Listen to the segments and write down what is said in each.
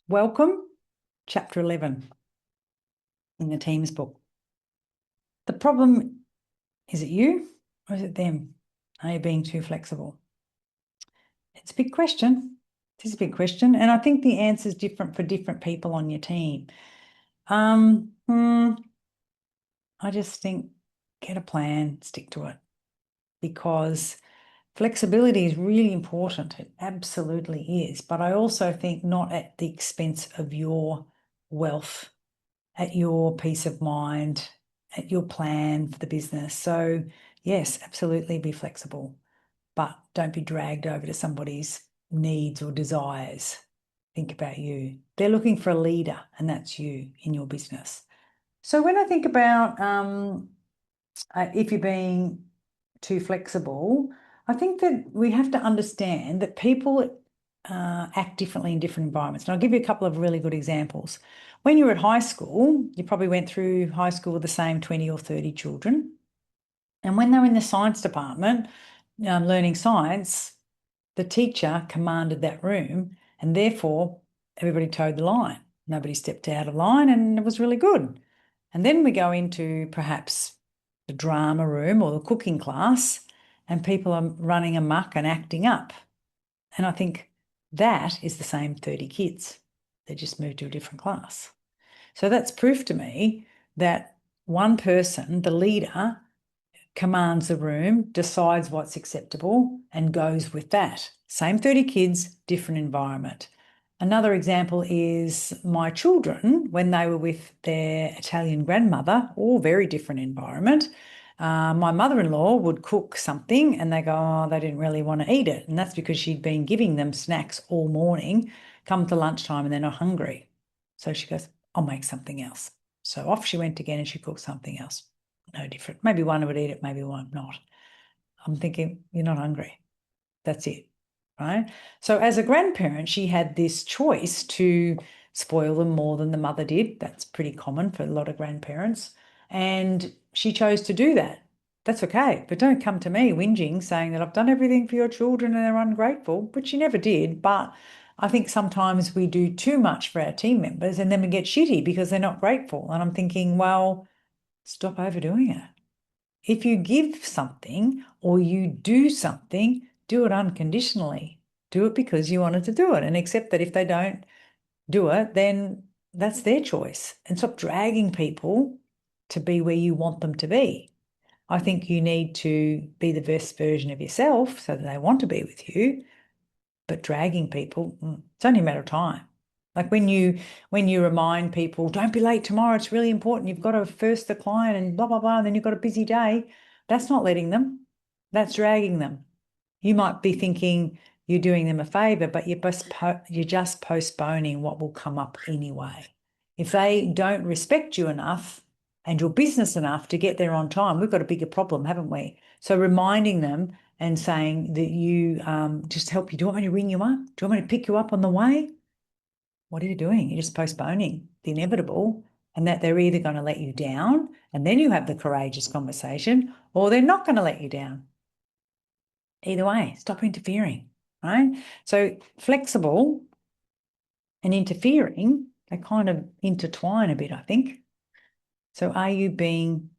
Welcome, chapter 11 in the Teams book. The problem, is it you or is it them? Are you being too flexible? It's a big question. It is a big question, and I think the answer is different for different people on your team. I just think get a plan, stick to it, because flexibility is really important. It absolutely is, but I also think not at the expense of your wealth, at your peace of mind, at your plan for the business. So yes, absolutely be flexible, but don't be dragged over to somebody's needs or desires. Think about you. They're looking for a leader, and that's you in your business. So when I think about if you're being too flexible, I think that we have to understand that people act differently in different environments. And I'll give you a couple of really good examples. When you were at high school, you probably went through high school with the same 20 or 30 children. And when they were in the science department, learning science, the teacher commanded that room, and therefore everybody towed the line. Nobody stepped out of line, and it was really good. And then we go into perhaps the drama room or the cooking class, and people are running amok and acting up. And I think that is the same 30 kids. They just moved to a different class. So that's proof to me that one person, the leader, commands the room, decides what's acceptable, and goes with that. Same 30 kids, different environment. Another example is my children, when they were with their Italian grandmother, all very different environment. My mother-in-law would cook something and they go, oh, they didn't really want to eat it. And that's because she'd been giving them snacks all morning, come to lunchtime and they're not hungry. So she goes, I'll make something else. So off she went again and she cooked something else. No different. Maybe one would eat it, maybe one not. I'm thinking, you're not hungry. That's it, right? So as a grandparent, she had this choice to spoil them more than the mother did. That's pretty common for a lot of grandparents. And she chose to do that. That's okay. But don't come to me whinging, saying that I've done everything for your children and they're ungrateful, which she never did. But I think sometimes we do too much for our team members and then we get shitty because they're not grateful. And I'm thinking, well, stop overdoing it. If you give something or you do something, do it unconditionally. Do it because you wanted to do it and accept that if they don't do it, then that's their choice. And stop dragging people to be where you want them to be. I think you need to be the best version of yourself so that they want to be with you, but dragging people, it's only a matter of time. Like when you remind people, don't be late tomorrow, it's really important, you've got to first the client and blah, blah, blah, and then you've got a busy day, that's not letting them, that's dragging them. You might be thinking you're doing them a favor, but you're just postponing what will come up anyway. If they don't respect you enough and your business enough to get there on time, we've got a bigger problem, haven't we? So reminding them and saying that you just help you. Do you want me to ring you up? Do you want me to pick you up on the way? What are you doing? You're just postponing the inevitable, and that they're either going to let you down and then you have the courageous conversation, or they're not going to let you down. Either way, stop interfering, right? So flexible and interfering, they kind of intertwine a bit, I think. So are you being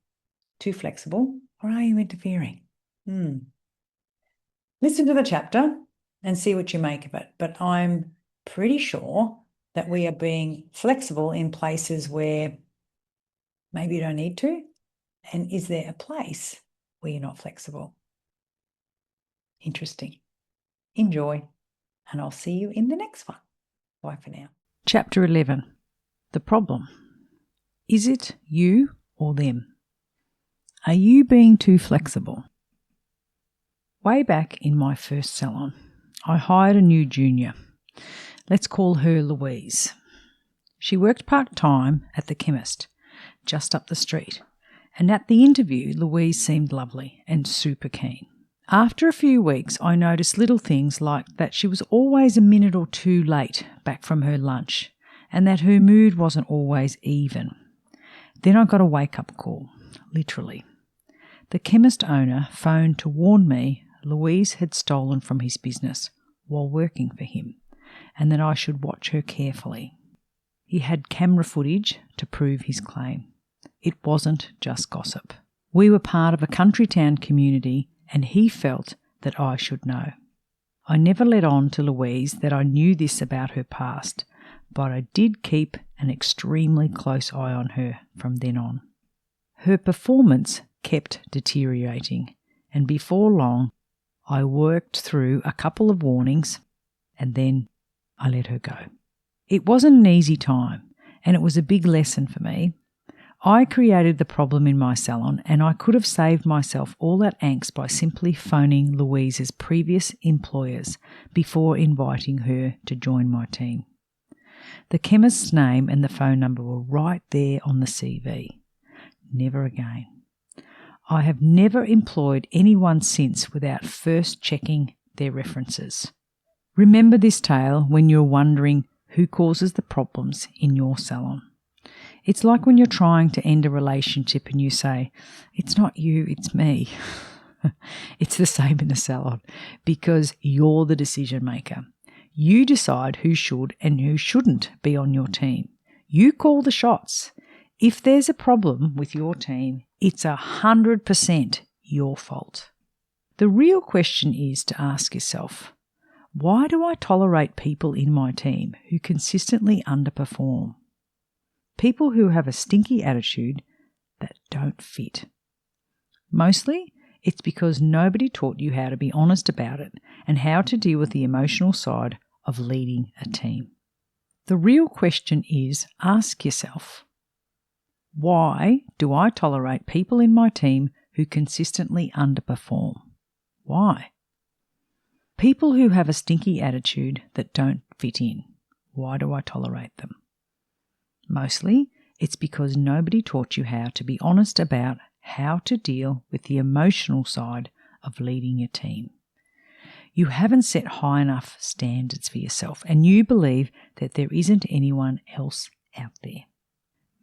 too flexible or are you interfering? Listen to the chapter and see what you make of it. But I'm pretty sure that we are being flexible in places where maybe you don't need to. And is there a place where you're not flexible? Interesting. Enjoy. And I'll see you in the next one. Bye for now. Chapter 11. The problem. Is it you or them? Are you being too flexible? Way back in my first salon, I hired a new junior. Let's call her Louise. She worked part-time at the chemist, just up the street, and at the interview, Louise seemed lovely and super keen. After a few weeks, I noticed little things like that she was always a minute or two late back from her lunch, and that her mood wasn't always even. Then I got a wake-up call, literally. The chemist owner phoned to warn me Louise had stolen from his business while working for him, and that I should watch her carefully. He had camera footage to prove his claim. It wasn't just gossip. We were part of a country town community, and he felt that I should know. I never let on to Louise that I knew this about her past, but I did keep an extremely close eye on her from then on. Her performance kept deteriorating, and before long, I worked through a couple of warnings, and then I let her go. It wasn't an easy time, and it was a big lesson for me. I created the problem in my salon, and I could have saved myself all that angst by simply phoning Louise's previous employers before inviting her to join my team. The chemist's name and the phone number were right there on the CV. Never again. I have never employed anyone since without first checking their references. Remember this tale when you're wondering who causes the problems in your salon. It's like when you're trying to end a relationship and you say, "It's not you, it's me." It's the same in the salon because you're the decision maker. You decide who should and who shouldn't be on your team. You call the shots. If there's a problem with your team, it's 100% your fault. The real question is to ask yourself, why do I tolerate people in my team who consistently underperform? People who have a stinky attitude that don't fit. Mostly, it's because nobody taught you how to be honest about it and how to deal with the emotional side of leading a team. The real question is, ask yourself, why do I tolerate people in my team who consistently underperform? Why? People who have a stinky attitude that don't fit in. Why do I tolerate them? Mostly, it's because nobody taught you how to be honest about how to deal with the emotional side of leading a team. You haven't set high enough standards for yourself, and you believe that there isn't anyone else out there.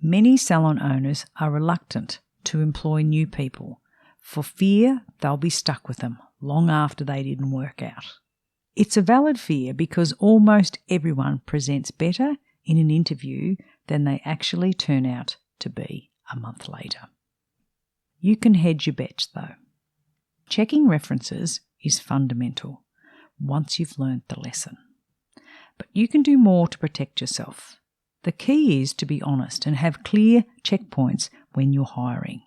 Many salon owners are reluctant to employ new people for fear they'll be stuck with them long after they didn't work out. It's a valid fear because almost everyone presents better in an interview than they actually turn out to be a month later. You can hedge your bets though. Checking references is fundamental once you've learned the lesson. But you can do more to protect yourself. The key is to be honest and have clear checkpoints when you're hiring.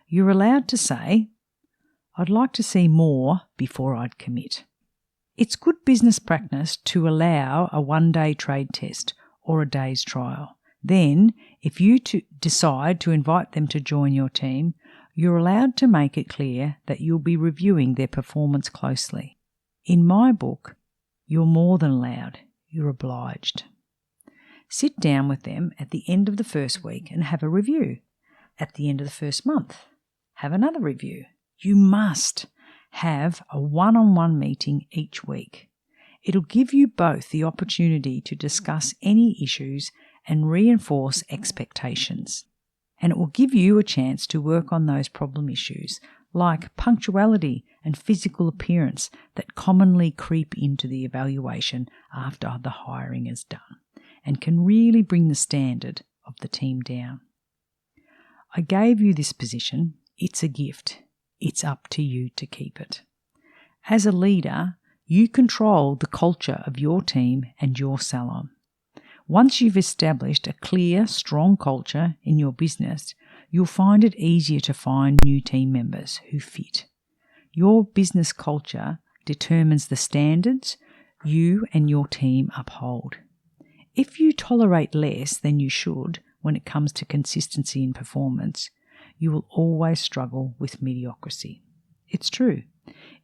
You're allowed to say, "I'd like to see more before I'd commit." It's good business practice to allow a one-day trade test or a day's trial. Then, if you decide to invite them to join your team, you're allowed to make it clear that you'll be reviewing their performance closely. In my book, you're more than allowed, you're obliged. Sit down with them at the end of the first week and have a review. At the end of the first month, have another review. You must have a one-on-one meeting each week. It'll give you both the opportunity to discuss any issues and reinforce expectations. And it will give you a chance to work on those problem issues like punctuality and physical appearance that commonly creep into the evaluation after the hiring is done and can really bring the standard of the team down. I gave you this position. It's a gift. It's up to you to keep it. As a leader, you control the culture of your team and your salon. Once you've established a clear, strong culture in your business, you'll find it easier to find new team members who fit. Your business culture determines the standards you and your team uphold. If you tolerate less than you should when it comes to consistency in performance, you will always struggle with mediocrity. It's true.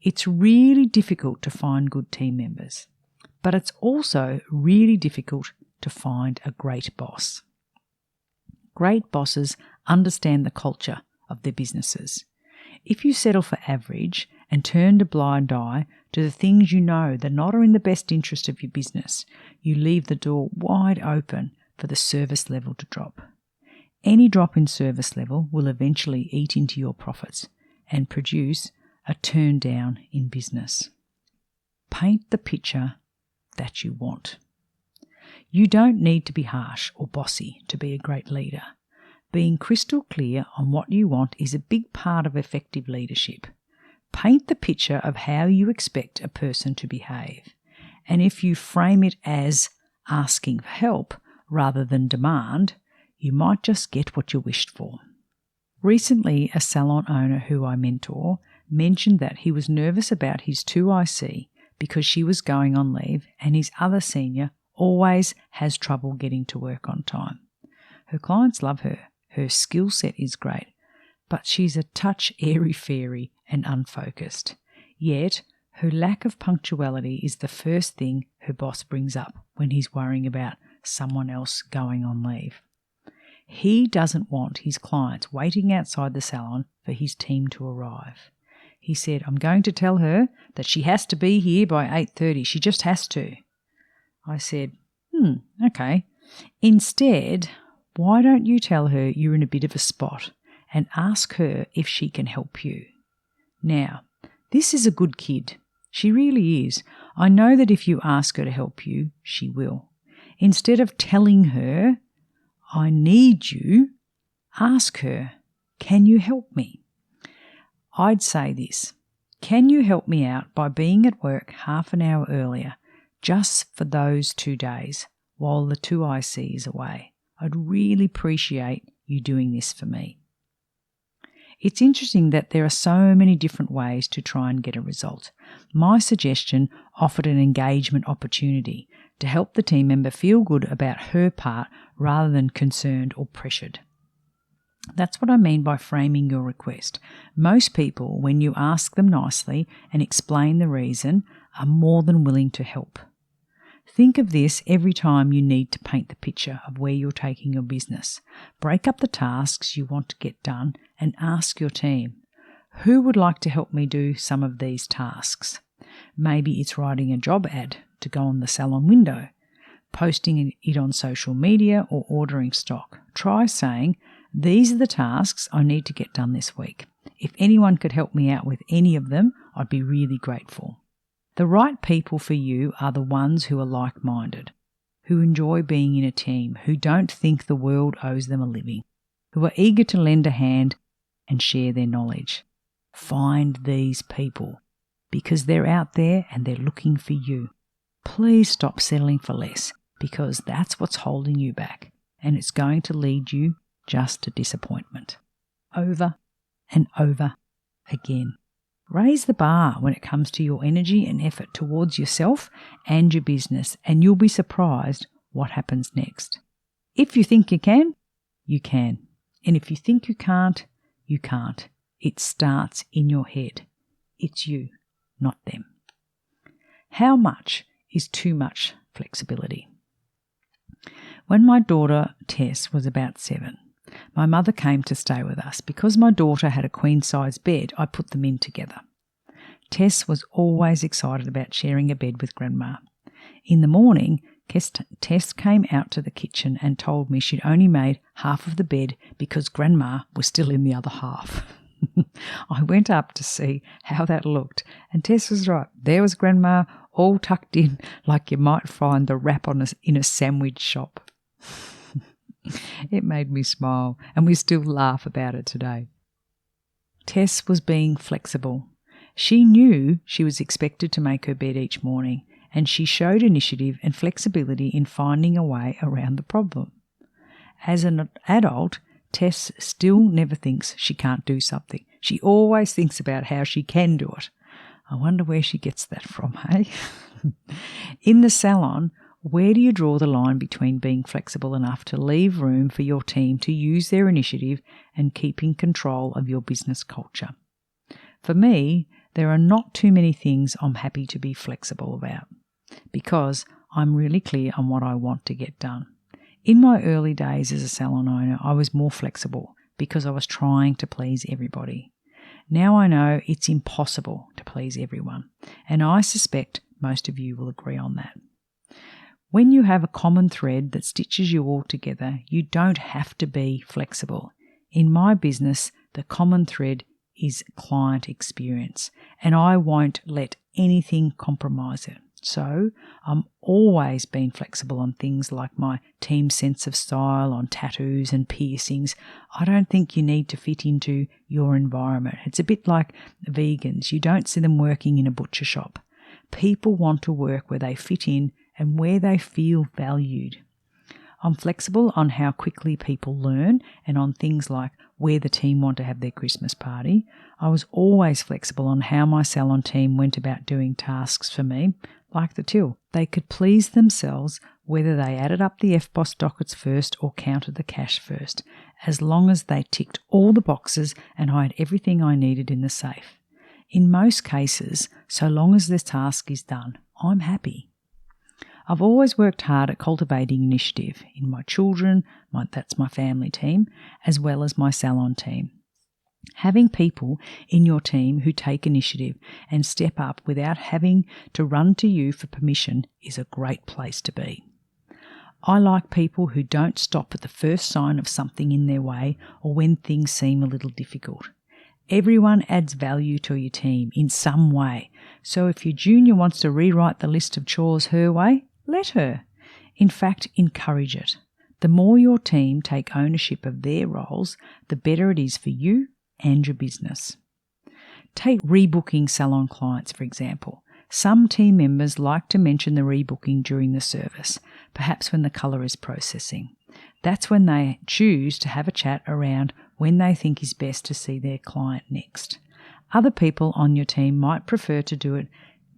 It's really difficult to find good team members, but it's also really difficult to find a great boss. Great bosses understand the culture of their businesses. If you settle for average and turn a blind eye to the things you know that are not in the best interest of your business, you leave the door wide open for the service level to drop. Any drop in service level will eventually eat into your profits and produce a turn down in business. Paint the picture that you want. You don't need to be harsh or bossy to be a great leader. Being crystal clear on what you want is a big part of effective leadership. Paint the picture of how you expect a person to behave. And if you frame it as asking for help rather than demand, you might just get what you wished for. Recently, a salon owner who I mentor mentioned that he was nervous about his 2IC because she was going on leave and his other senior always has trouble getting to work on time. Her clients love her. Her skill set is great, but she's a touch airy-fairy and unfocused. Yet, her lack of punctuality is the first thing her boss brings up when he's worrying about someone else going on leave. He doesn't want his clients waiting outside the salon for his team to arrive. He said, "I'm going to tell her that she has to be here by 8:30. She just has to." I said, okay. Instead, why don't you tell her you're in a bit of a spot and ask her if she can help you? Now, this is a good kid. She really is. I know that if you ask her to help you, she will. Instead of telling her, "I need you," ask her, "Can you help me?" I'd say this: can you help me out by being at work half an hour earlier, just for those 2 days, while the 2IC is away? I'd really appreciate you doing this for me. It's interesting that there are so many different ways to try and get a result. My suggestion offered an engagement opportunity to help the team member feel good about her part rather than concerned or pressured. That's what I mean by framing your request. Most people, when you ask them nicely and explain the reason, are more than willing to help. Think of this every time you need to paint the picture of where you're taking your business. Break up the tasks you want to get done and ask your team, who would like to help me do some of these tasks? Maybe it's writing a job ad to go on the salon window, posting it on social media, or ordering stock. Try saying, "These are the tasks I need to get done this week. If anyone could help me out with any of them, I'd be really grateful." The right people for you are the ones who are like-minded, who enjoy being in a team, who don't think the world owes them a living, who are eager to lend a hand and share their knowledge. Find these people because they're out there and they're looking for you. Please stop settling for less, because that's what's holding you back, and it's going to lead you just to disappointment. Over and over again. Raise the bar when it comes to your energy and effort towards yourself and your business, and you'll be surprised what happens next. If you think you can, you can. And if you think you can't, you can't. It starts in your head. It's you, not them. How much is too much flexibility? When my daughter Tess was about 7, my mother came to stay with us. Because my daughter had a queen-size bed, I put them in together. Tess was always excited about sharing a bed with Grandma. In the morning, Tess came out to the kitchen and told me she'd only made half of the bed because Grandma was still in the other half. I went up to see how that looked, and Tess was right. There was Grandma all tucked in like you might find the wrap in a sandwich shop. It made me smile, and we still laugh about it today. Tess was being flexible. She knew she was expected to make her bed each morning, and she showed initiative and flexibility in finding a way around the problem. As an adult, Tess still never thinks she can't do something. She always thinks about how she can do it. I wonder where she gets that from, hey? In the salon, where do you draw the line between being flexible enough to leave room for your team to use their initiative and keeping control of your business culture? For me, there are not too many things I'm happy to be flexible about, because I'm really clear on what I want to get done. In my early days as a salon owner, I was more flexible because I was trying to please everybody. Now I know it's impossible to please everyone, and I suspect most of you will agree on that. When you have a common thread that stitches you all together, you don't have to be flexible. In my business, the common thread is client experience, and I won't let anything compromise it. So I'm always been flexible on things like my team's sense of style, on tattoos and piercings. I don't think you need to fit into your environment. It's a bit like vegans. You don't see them working in a butcher shop. People want to work where they fit in and where they feel valued. I'm flexible on how quickly people learn and on things like where the team want to have their Christmas party. I was always flexible on how my salon team went about doing tasks for me, like the till. They could please themselves whether they added up the FBOS dockets first or counted the cash first, as long as they ticked all the boxes and I had everything I needed in the safe. In most cases, so long as this task is done, I'm happy. I've always worked hard at cultivating initiative in my children, that's my family team, as well as my salon team. Having people in your team who take initiative and step up without having to run to you for permission is a great place to be. I like people who don't stop at the first sign of something in their way or when things seem a little difficult. Everyone adds value to your team in some way, so if your junior wants to rewrite the list of chores her way, let her. In fact, encourage it. The more your team take ownership of their roles, the better it is for you and your business. Take rebooking salon clients, for example. Some team members like to mention the rebooking during the service, perhaps when the colour is processing. That's when they choose to have a chat around when they think is best to see their client next. Other people on your team might prefer to do it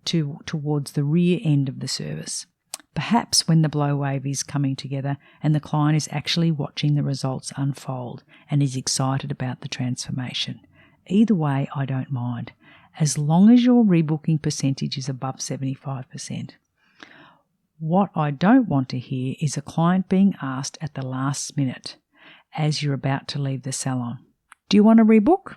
towards the rear end of the service. Perhaps when the blow wave is coming together and the client is actually watching the results unfold and is excited about the transformation. Either way, I don't mind, as long as your rebooking percentage is above 75%. What I don't want to hear is a client being asked at the last minute as you're about to leave the salon, "Do you want to rebook?"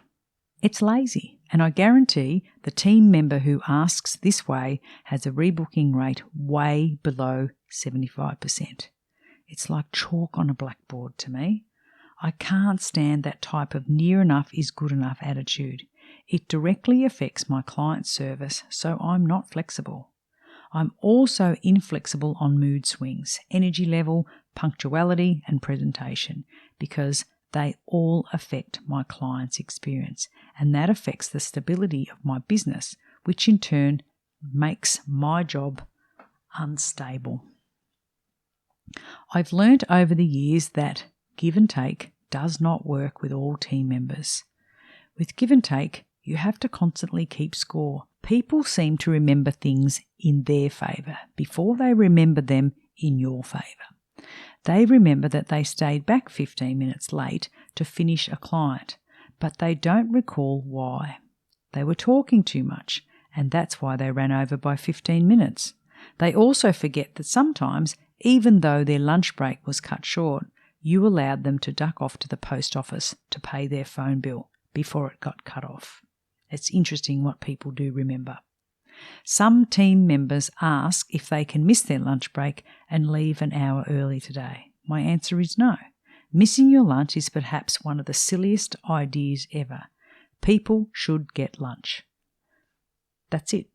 It's lazy, and I guarantee the team member who asks this way has a rebooking rate way below 75%. It's like chalk on a blackboard to me. I can't stand that type of near enough is good enough attitude. It directly affects my client service, so I'm not flexible. I'm also inflexible on mood swings, energy level, punctuality, and presentation because they all affect my client's experience, and that affects the stability of my business, which in turn makes my job unstable. I've learned over the years that give and take does not work with all team members. With give and take, you have to constantly keep score. People seem to remember things in their favour before they remember them in your favour. They remember that they stayed back 15 minutes late to finish a client, but they don't recall why. They were talking too much, and that's why they ran over by 15 minutes. They also forget that sometimes, even though their lunch break was cut short, you allowed them to duck off to the post office to pay their phone bill before it got cut off. It's interesting what people do remember. Some team members ask if they can miss their lunch break and leave an hour early today. My answer is no. Missing your lunch is perhaps one of the silliest ideas ever. People should get lunch. That's it.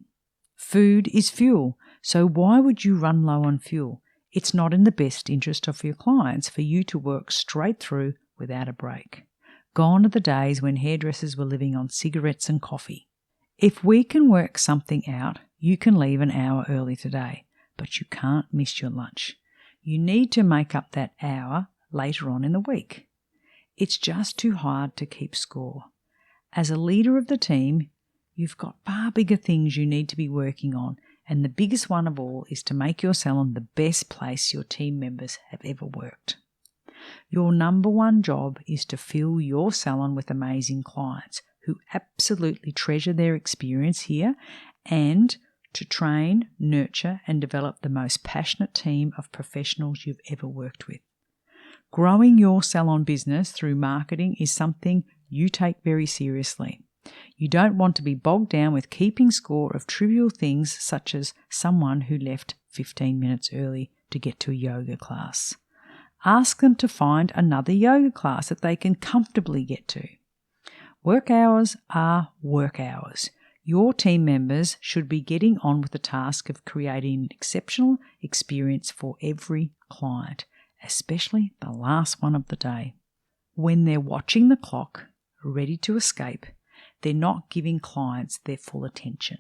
Food is fuel, so why would you run low on fuel? It's not in the best interest of your clients for you to work straight through without a break. Gone are the days when hairdressers were living on cigarettes and coffee. If we can work something out, you can leave an hour early today, but you can't miss your lunch. You need to make up that hour later on in the week. It's just too hard to keep score. As a leader of the team, you've got far bigger things you need to be working on, and the biggest one of all is to make your salon the best place your team members have ever worked. Your number one job is to fill your salon with amazing clients who absolutely treasure their experience here, and to train, nurture, and develop the most passionate team of professionals you've ever worked with. Growing your salon business through marketing is something you take very seriously. You don't want to be bogged down with keeping score of trivial things such as someone who left 15 minutes early to get to a yoga class. Ask them to find another yoga class that they can comfortably get to. Work hours are work hours. Your team members should be getting on with the task of creating an exceptional experience for every client, especially the last one of the day. When they're watching the clock, ready to escape, they're not giving clients their full attention.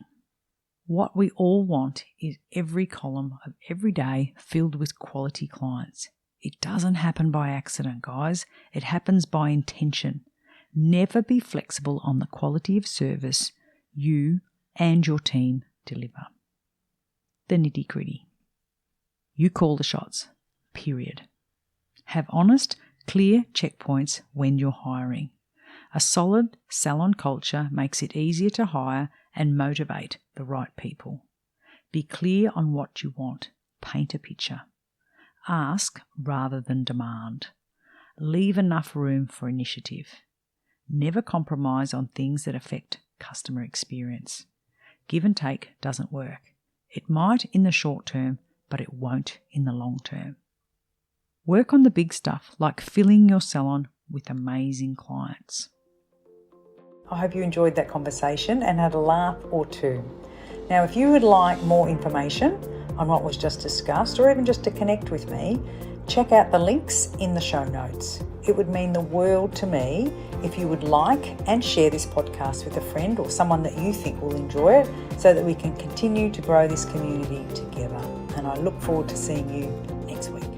What we all want is every column of every day filled with quality clients. It doesn't happen by accident, guys. It happens by intention. Never be flexible on the quality of service you and your team deliver. The nitty-gritty. You call the shots, period. Have honest, clear checkpoints when you're hiring. A solid salon culture makes it easier to hire and motivate the right people. Be clear on what you want. Paint a picture. Ask rather than demand. Leave enough room for initiative. Never compromise on things that affect customer experience. Give and take doesn't work. It might in the short term, but it won't in the long term. Work on the big stuff like filling your salon with amazing clients. I hope you enjoyed that conversation and had a laugh or two. Now, if you would like more information on what was just discussed, or even just to connect with me, check out the links in the show notes. It would mean the world to me if you would like and share this podcast with a friend or someone that you think will enjoy it, so that we can continue to grow this community together. And I look forward to seeing you next week.